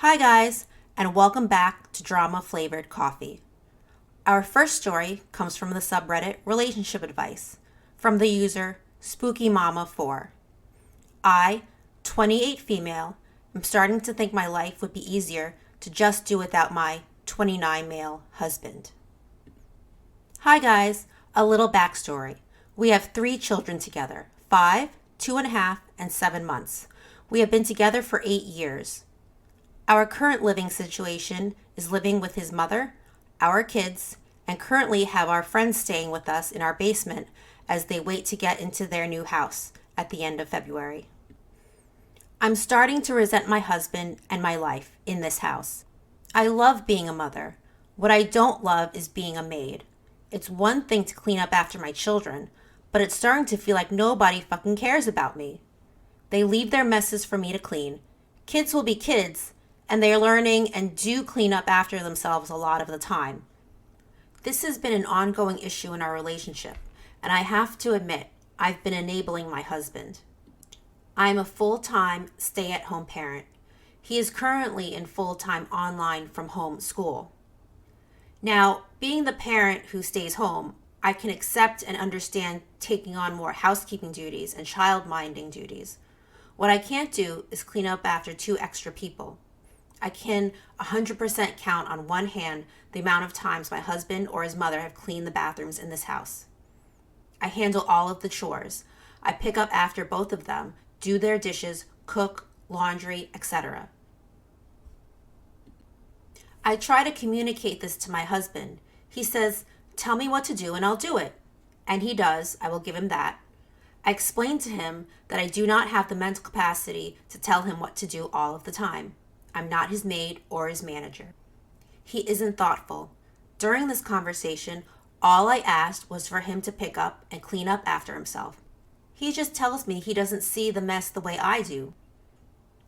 Hi guys, and welcome back to Drama Flavored Coffee. Our first story comes from the subreddit Relationship Advice from the user SpookyMama4. I, 28 female, am starting to think my life would be easier to just do without my 29 male husband. Hi guys, a little backstory. We have 3 children together, 5, 2.5, and 7 months. We have been together for 8 years. Our current living situation is living with his mother, our kids, and currently have our friends staying with us in our basement as they wait to get into their new house at the end of February. I'm starting to resent my husband and my life in this house. I love being a mother. What I don't love is being a maid. It's one thing to clean up after my children, but it's starting to feel like nobody fucking cares about me. They leave their messes for me to clean. Kids will be kids, and they are learning and do clean up after themselves a lot of the time. This has been an ongoing issue in our relationship, and I have to admit, I've been enabling my husband. I am a full-time stay-at-home parent. He is currently in full-time online from home school. Now, being the parent who stays home, I can accept and understand taking on more housekeeping duties and child-minding duties. What I can't do is clean up after 2 extra people. I can 100% count on one hand the amount of times my husband or his mother have cleaned the bathrooms in this house. I handle all of the chores. I pick up after both of them, do their dishes, cook, laundry, etc. I try to communicate this to my husband. He says, "Tell me what to do and I'll do it." And he does. I will give him that. I explain to him that I do not have the mental capacity to tell him what to do all of the time. I'm not his maid or his manager. He isn't thoughtful. During this conversation, all I asked was for him to pick up and clean up after himself. He just tells me he doesn't see the mess the way I do,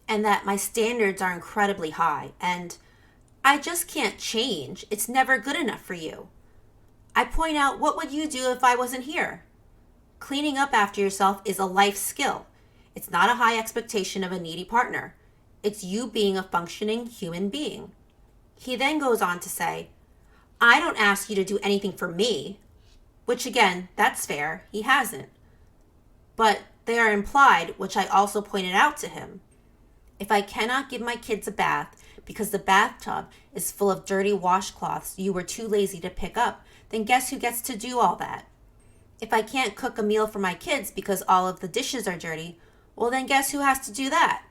and that my standards are incredibly high, and I just can't change. It's never good enough for you. I point out, what would you do if I wasn't here? Cleaning up after yourself is a life skill. It's not a high expectation of a needy partner. It's you being a functioning human being. He then goes on to say, "I don't ask you to do anything for me," which again, that's fair. He hasn't. But they are implied, which I also pointed out to him. If I cannot give my kids a bath because the bathtub is full of dirty washcloths you were too lazy to pick up, then guess who gets to do all that? If I can't cook a meal for my kids because all of the dishes are dirty, well then guess who has to do that?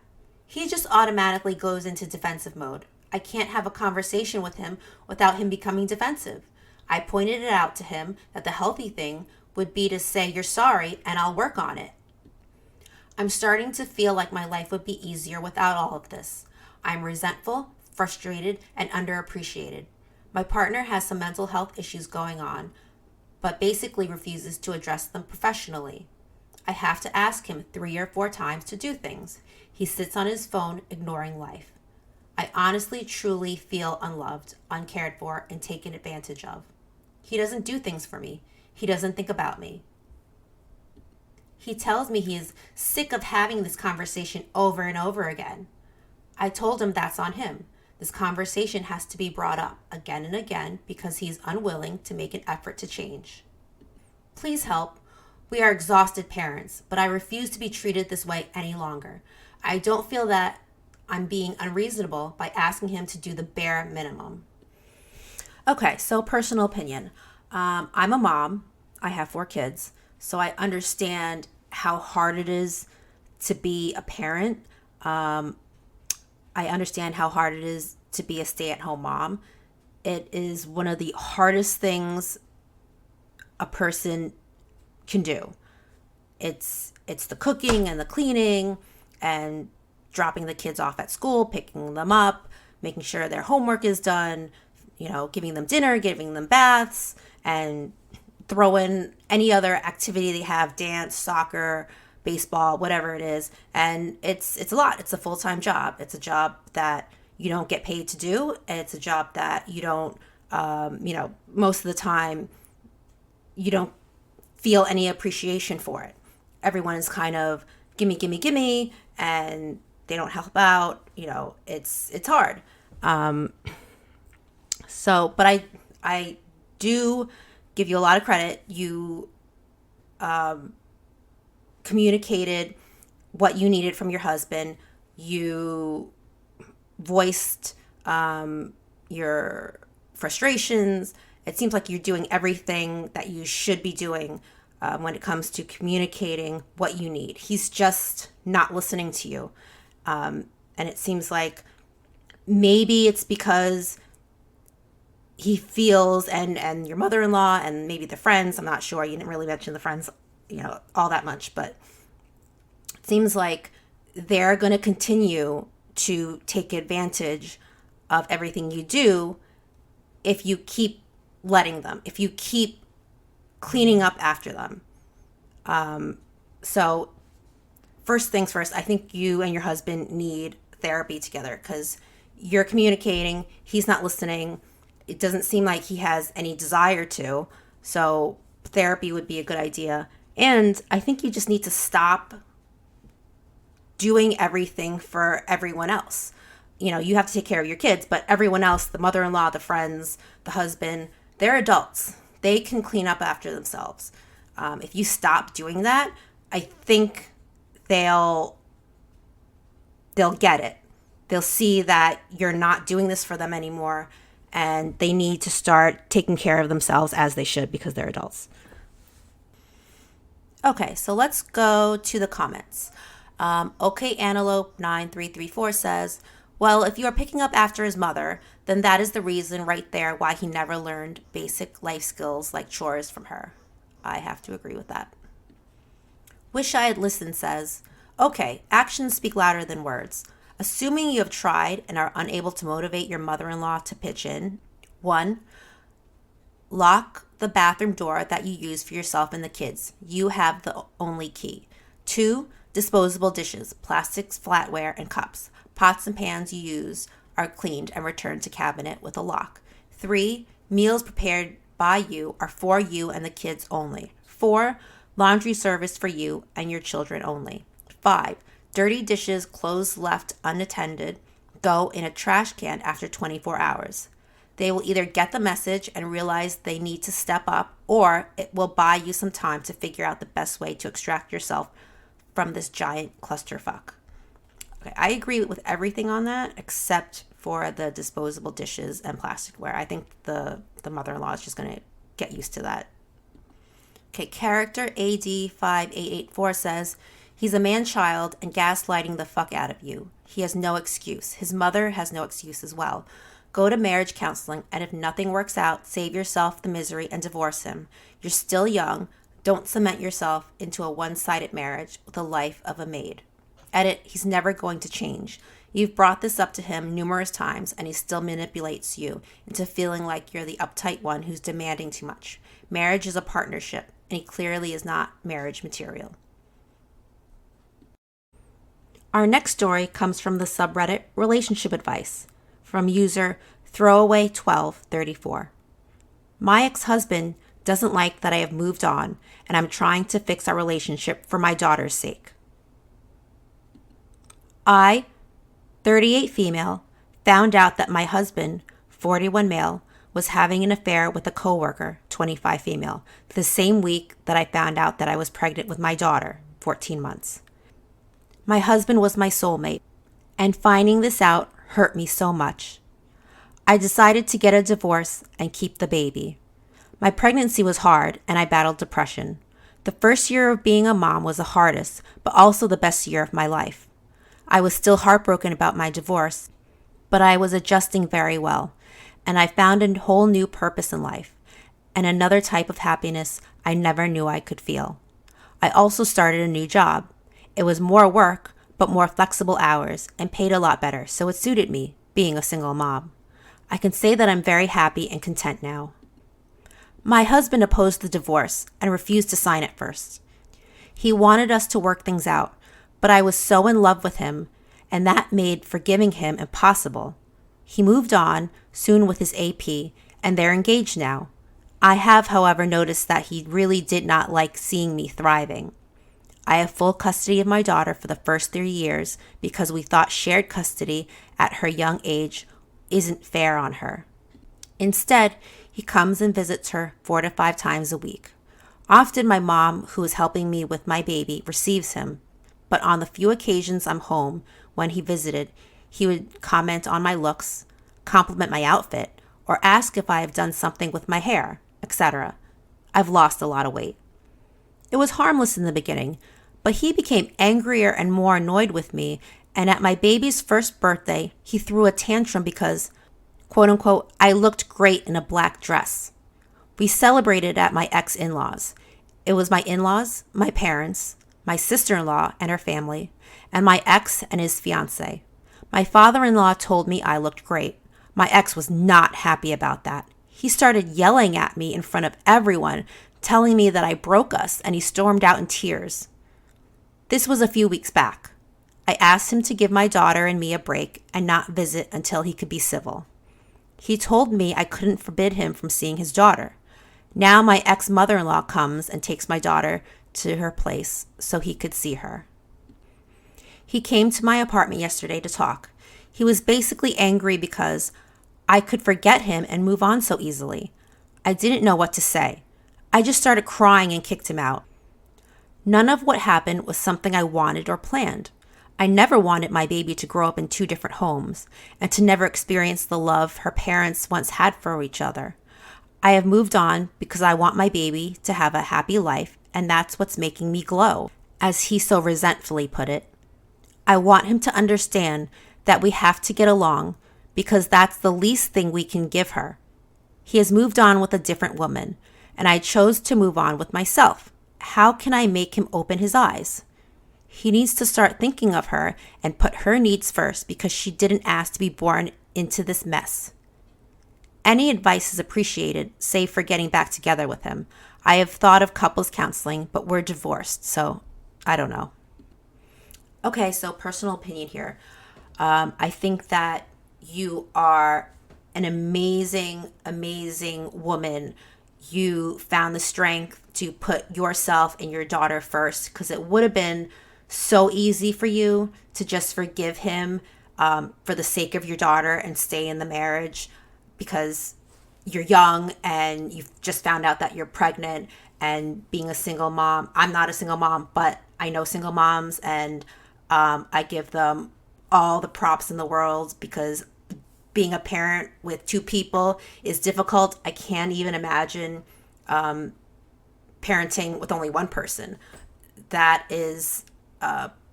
He just automatically goes into defensive mode. I can't have a conversation with him without him becoming defensive. I pointed it out to him that the healthy thing would be to say you're sorry and I'll work on it. I'm starting to feel like my life would be easier without all of this. I'm resentful, frustrated, and underappreciated. My partner has some mental health issues going on, but basically refuses to address them professionally. I have to ask him 3 or 4 times to do things. He sits on his phone, ignoring life. I honestly, truly feel unloved, uncared for, and taken advantage of. He doesn't do things for me. He doesn't think about me. He tells me he is sick of having this conversation over and over again. I told him that's on him. This conversation has to be brought up again and again because he is unwilling to make an effort to change. Please help. We are exhausted parents, but I refuse to be treated this way any longer. I don't feel that I'm being unreasonable by asking him to do the bare minimum. Okay, so personal opinion. I'm a mom. I have 4 kids, so I understand how hard it is to be a parent. I understand how hard it is to be a stay-at-home mom. It is one of the hardest things a person can do. It's the cooking and the cleaning and dropping the kids off at school, picking them up, making sure their homework is done, giving them dinner, giving them baths, and throw in any other activity they have, dance, soccer, baseball, whatever it is. And it's a lot. It's a full-time job. It's a job that you don't get paid to do. And it's a job that you don't, most of the time, you don't feel any appreciation for it. Everyone is kind of gimme, gimme, gimme, and they don't help out. It's hard. But I do give you a lot of credit. You communicated what you needed from your husband. You voiced your frustrations. It seems like you're doing everything that you should be doing when it comes to communicating what you need. He's just not listening to you. And it seems like maybe it's because he feels, and your mother-in-law and maybe the friends, I'm not sure. You didn't really mention the friends, all that much, but it seems like they're going to continue to take advantage of everything you do if you keep letting them, if you keep cleaning up after them. So first things first, I think you and your husband need therapy together because you're communicating, he's not listening. It doesn't seem like he has any desire to. So therapy would be a good idea. And I think you just need to stop doing everything for everyone else. You have to take care of your kids, but everyone else, the mother-in-law, the friends, the husband, they're adults. They can clean up after themselves. If you stop doing that, I think they'll get it. They'll see that you're not doing this for them anymore, and they need to start taking care of themselves as they should because they're adults. Okay, so let's go to the comments. Okay, Antelope 9334 says, well, if you are picking up after his mother, then that is the reason right there why he never learned basic life skills like chores from her. I have to agree with that. Wish I Had Listened says, okay, actions speak louder than words. Assuming you have tried and are unable to motivate your mother-in-law to pitch in, 1, lock the bathroom door that you use for yourself and the kids. You have the only key. 2, disposable dishes, plastics, flatware, and cups. Pots and pans you use are cleaned and returned to cabinet with a lock. 3, meals prepared by you are for you and the kids only. 4, laundry service for you and your children only. 5, dirty dishes, clothes left unattended, go in a trash can after 24 hours. They will either get the message and realize they need to step up, or it will buy you some time to figure out the best way to extract yourself from this giant clusterfuck. Okay, I agree with everything on that except for the disposable dishes and plasticware. I think the mother-in-law is just going to get used to that. Okay, character AD5884 says, he's a man-child and gaslighting the fuck out of you. He has no excuse. His mother has no excuse as well. Go to marriage counseling, and if nothing works out, save yourself the misery and divorce him. You're still young. Don't cement yourself into a one-sided marriage with the life of a maid. Edit, he's never going to change. You've brought this up to him numerous times, and he still manipulates you into feeling like you're the uptight one who's demanding too much. Marriage is a partnership, and he clearly is not marriage material. Our next story comes from the subreddit Relationship Advice from user Throwaway1234. My ex-husband doesn't like that I have moved on, and I'm trying to fix our relationship for my daughter's sake. I, 38 female, found out that my husband, 41 male, was having an affair with a coworker, 25 female, the same week that I found out that I was pregnant with my daughter, 14 months. My husband was my soulmate, and finding this out hurt me so much. I decided to get a divorce and keep the baby. My pregnancy was hard, and I battled depression. The first year of being a mom was the hardest, but also the best year of my life. I was still heartbroken about my divorce, but I was adjusting very well, and I found a whole new purpose in life, and another type of happiness I never knew I could feel. I also started a new job. It was more work, but more flexible hours, and paid a lot better, so it suited me, being a single mom. I can say that I'm very happy and content now. My husband opposed the divorce and refused to sign it first. He wanted us to work things out, but I was so in love with him, and that made forgiving him impossible. He moved on, soon with his AP, and they're engaged now. I have, however, noticed that he really did not like seeing me thriving. I have full custody of my daughter for the first 3 years because we thought shared custody at her young age isn't fair on her. Instead, he comes and visits her 4 to 5 times a week. Often my mom, who is helping me with my baby, receives him, but on the few occasions I'm home when he visited, he would comment on my looks, compliment my outfit, or ask if I have done something with my hair, etc. I've lost a lot of weight. It was harmless in the beginning, but he became angrier and more annoyed with me, and at my baby's first birthday, he threw a tantrum because, quote unquote, I looked great in a black dress. We celebrated at my ex-in-laws. It was my in-laws, my parents, my sister-in-law and her family, and my ex and his fiance. My father-in-law told me I looked great. My ex was not happy about that. He started yelling at me in front of everyone, telling me that I broke us, and he stormed out in tears. This was a few weeks back. I asked him to give my daughter and me a break and not visit until he could be civil. He told me I couldn't forbid him from seeing his daughter. Now my ex-mother-in-law comes and takes my daughter to her place so he could see her. He came to my apartment yesterday to talk. He was basically angry because I could forget him and move on so easily. I didn't know what to say. I just started crying and kicked him out. None of what happened was something I wanted or planned. I never wanted my baby to grow up in 2 different homes and to never experience the love her parents once had for each other. I have moved on because I want my baby to have a happy life, and that's what's making me glow, as he so resentfully put it. I want him to understand that we have to get along because that's the least thing we can give her. He has moved on with a different woman, and I chose to move on with myself. How can I make him open his eyes? He needs to start thinking of her and put her needs first because she didn't ask to be born into this mess. Any advice is appreciated, save for getting back together with him. I have thought of couples counseling, but we're divorced, so I don't know. Okay, so personal opinion here. I think that you are an amazing, amazing woman. You found the strength to put yourself and your daughter first, because it would have been so easy for you to just forgive him for the sake of your daughter and stay in the marriage because you're young and you've just found out that you're pregnant and being a single mom. I'm not a single mom, but I know single moms, and I give them all the props in the world because being a parent with 2 people is difficult. I can't even imagine parenting with only one person. That is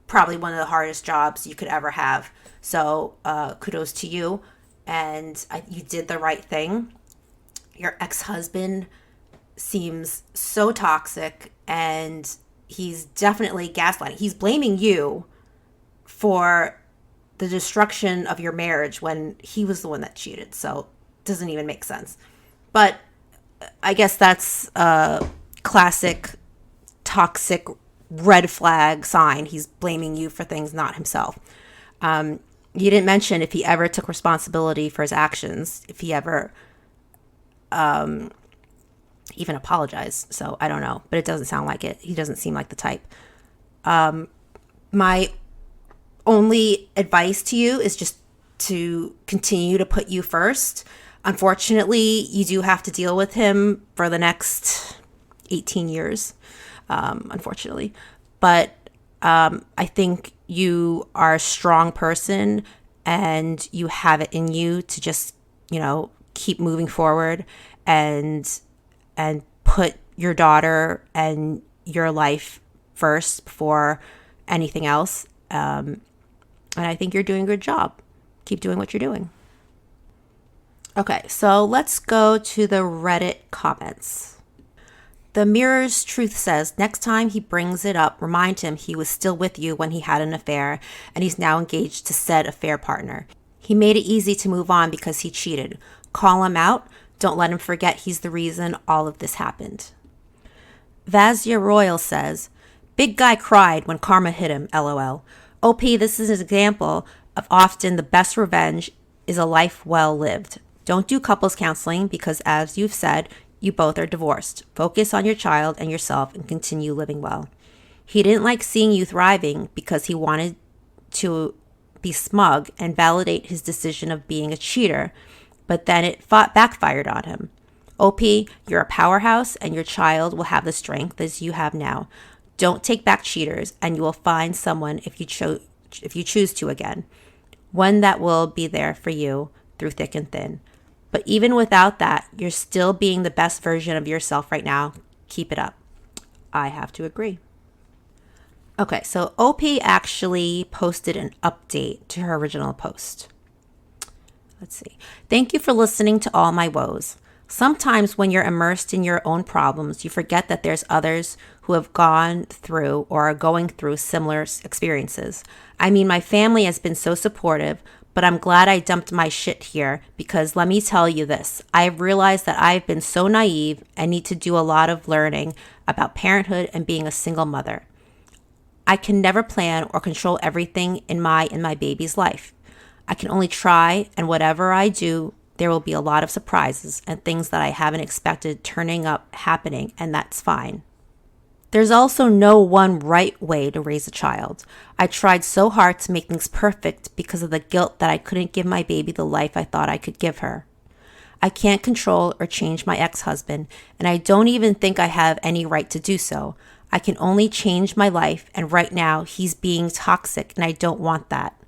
probably one of the hardest jobs you could ever have. So kudos to you. And you did the right thing. Your ex-husband seems so toxic, and he's definitely gaslighting. He's blaming you for the destruction of your marriage when he was the one that cheated. So it doesn't even make sense. But I guess that's a classic toxic red flag sign. He's blaming you for things, not himself. You didn't mention if he ever took responsibility for his actions, if he ever even apologized. So I don't know, but it doesn't sound like it. He doesn't seem like the type. My only advice to you is just to continue to put you first. Unfortunately, you do have to deal with him for the next 18 years, unfortunately. But I think you are a strong person and you have it in you to just, keep moving forward and put your daughter and your life first before anything else. And I think you're doing a good job. Keep doing what you're doing. Okay, so let's go to the Reddit comments. The Mirror's Truth says, next time he brings it up, remind him he was still with you when he had an affair and he's now engaged to said affair partner. He made it easy to move on because he cheated. Call him out. Don't let him forget he's the reason all of this happened. Vazia Royal says, big guy cried when karma hit him, LOL. OP, this is an example of often the best revenge is a life well lived. Don't do couples counseling because, as you've said, you both are divorced. Focus on your child and yourself and continue living well. He didn't like seeing you thriving because he wanted to be smug and validate his decision of being a cheater, but then it backfired on him. OP, you're a powerhouse and your child will have the strength as you have now. Don't take back cheaters and you will find someone if you choose to again. One that will be there for you through thick and thin. But even without that, you're still being the best version of yourself right now. Keep it up. I have to agree. Okay, so OP actually posted an update to her original post. Let's see. Thank you for listening to all my woes. Sometimes when you're immersed in your own problems, you forget that there's others who have gone through or are going through similar experiences. I mean, my family has been so supportive, but I'm glad I dumped my shit here because let me tell you this. I've realized that I've been so naive and need to do a lot of learning about parenthood and being a single mother. I can never plan or control everything in my baby's life. I can only try, and whatever I do, there will be a lot of surprises and things that I haven't expected turning up happening, and that's fine. There's also no one right way to raise a child. I tried so hard to make things perfect because of the guilt that I couldn't give my baby the life I thought I could give her. I can't control or change my ex-husband, and I don't even think I have any right to do so. I can only change my life, and right now he's being toxic, and I don't want that.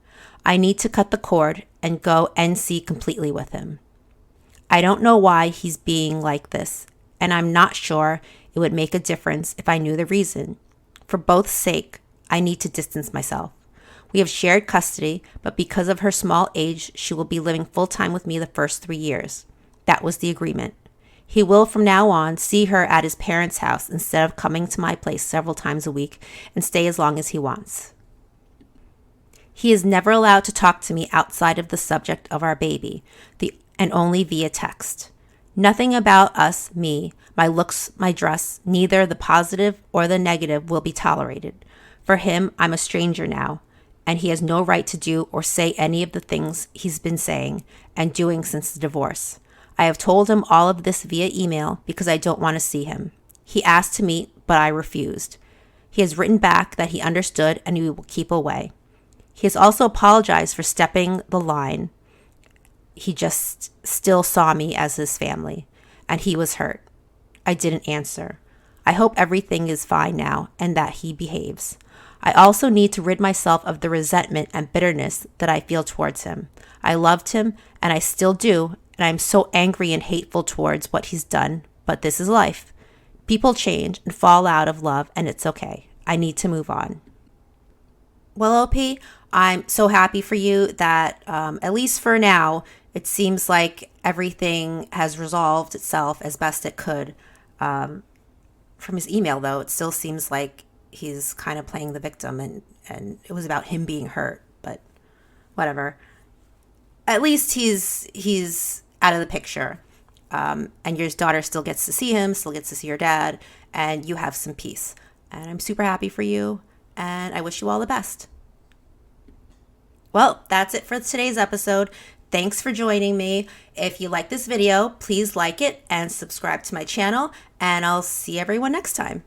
I need to cut the cord and go NC completely with him. I don't know why he's being like this, and I'm not sure it would make a difference if I knew the reason. For both sake, I need to distance myself. We have shared custody, but because of her small age, she will be living full-time with me the first 3 years. That was the agreement. He will from now on see her at his parents' house instead of coming to my place several times a week and stay as long as he wants. He is never allowed to talk to me outside of the subject of our baby, and only via text. Nothing about us, me, my looks, my dress, neither the positive or the negative will be tolerated. For him, I'm a stranger now, and he has no right to do or say any of the things he's been saying and doing since the divorce. I have told him all of this via email because I don't want to see him. He asked to meet, but I refused. He has written back that he understood and he will keep away. He has also apologized for stepping the line. He just still saw me as his family, and he was hurt. I didn't answer. I hope everything is fine now and that he behaves. I also need to rid myself of the resentment and bitterness that I feel towards him. I loved him, and I still do, and I'm so angry and hateful towards what he's done, but this is life. People change and fall out of love, and it's okay. I need to move on. Well, OP, I'm so happy for you that, at least for now, it seems like everything has resolved itself as best it could. From his email, though, it still seems like he's kind of playing the victim, and it was about him being hurt, but whatever. At least he's out of the picture, and your daughter still gets to see him, still gets to see your dad, and you have some peace. And I'm super happy for you, and I wish you all the best. Well, that's it for today's episode. Thanks for joining me. If you like this video, please like it and subscribe to my channel, and I'll see everyone next time.